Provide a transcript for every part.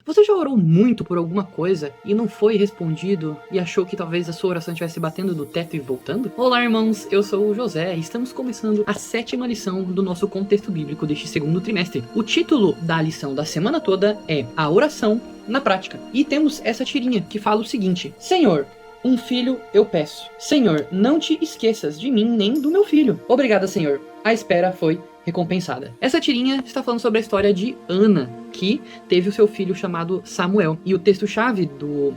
Você já orou muito por alguma coisa e não foi respondido e achou que talvez a sua oração estivesse batendo no teto e voltando? Olá, irmãos, eu sou o José e estamos começando a 7ª lição do nosso contexto bíblico deste segundo trimestre. O título da lição da semana toda é A Oração na Prática. E temos essa tirinha que fala o seguinte: Senhor, um filho eu peço. Senhor, não te esqueças de mim nem do meu filho. Obrigada, Senhor. A espera foi recompensada. Essa tirinha está falando sobre a história de Ana, que teve o seu filho chamado Samuel. E o texto-chave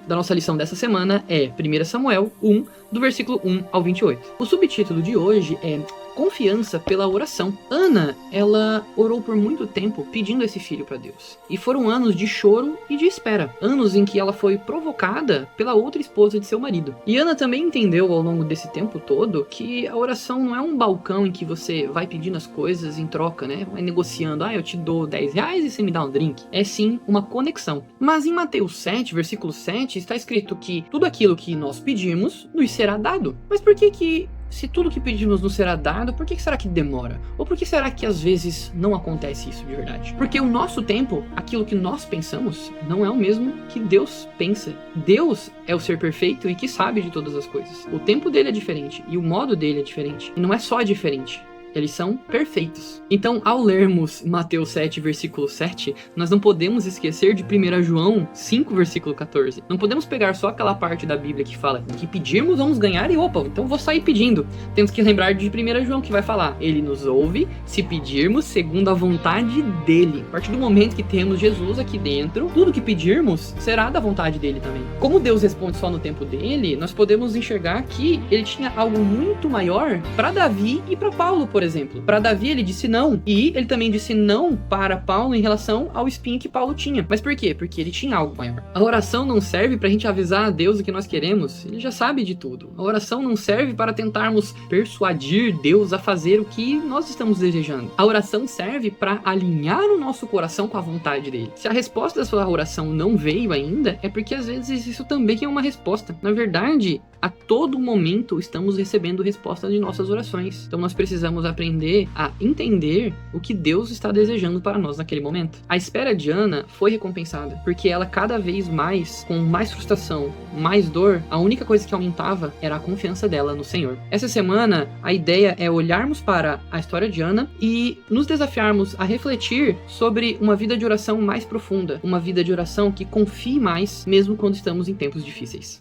da nossa lição dessa semana é 1 Samuel 1, do versículo 1 ao 28. O subtítulo de hoje é Confiança pela oração. Ana, ela orou por muito tempo pedindo esse filho para Deus. E foram anos de choro e de espera. Anos em que ela foi provocada pela outra esposa de seu marido. E Ana também entendeu ao longo desse tempo todo que a oração não é um balcão em que você vai pedindo as coisas em troca, né? Vai negociando, eu te dou 10 reais e você me dá um drink. É sim uma conexão. Mas em Mateus 7, versículo 7, está escrito que tudo aquilo que nós pedimos nos será dado. Mas por que se tudo que pedimos nos será dado, por que será que demora? Ou por que será que às vezes não acontece isso de verdade? Porque o nosso tempo, aquilo que nós pensamos, não é o mesmo que Deus pensa. Deus é o ser perfeito e que sabe de todas as coisas. O tempo dele é diferente e o modo dele é diferente. E não é só diferente. Eles são perfeitos. Então, ao lermos Mateus 7, versículo 7, nós não podemos esquecer de 1 João 5, versículo 14. Não podemos pegar só aquela parte da Bíblia que fala que pedirmos, vamos ganhar e opa, então vou sair pedindo. Temos que lembrar de 1 João que vai falar, ele nos ouve se pedirmos segundo a vontade dele. A partir do momento que temos Jesus aqui dentro, tudo que pedirmos será da vontade dele também. Como Deus responde só no tempo dele, nós podemos enxergar que ele tinha algo muito maior para Davi e para Paulo, por exemplo. Para Davi ele disse não, e ele também disse não para Paulo em relação ao espinho que Paulo tinha. Mas por quê? Porque ele tinha algo maior. A oração não serve para a gente avisar a Deus o que nós queremos, ele já sabe de tudo. A oração não serve para tentarmos persuadir Deus a fazer o que nós estamos desejando. A oração serve para alinhar o nosso coração com a vontade dele. Se a resposta da sua oração não veio ainda, é porque às vezes isso também é uma resposta. Na verdade, a todo momento estamos recebendo resposta de nossas orações. Então nós precisamos aprender a entender o que Deus está desejando para nós naquele momento. A espera de Ana foi recompensada, porque ela cada vez mais, com mais frustração, mais dor, a única coisa que aumentava era a confiança dela no Senhor. Essa semana, a ideia é olharmos para a história de Ana e nos desafiarmos a refletir sobre uma vida de oração mais profunda, uma vida de oração que confie mais, mesmo quando estamos em tempos difíceis.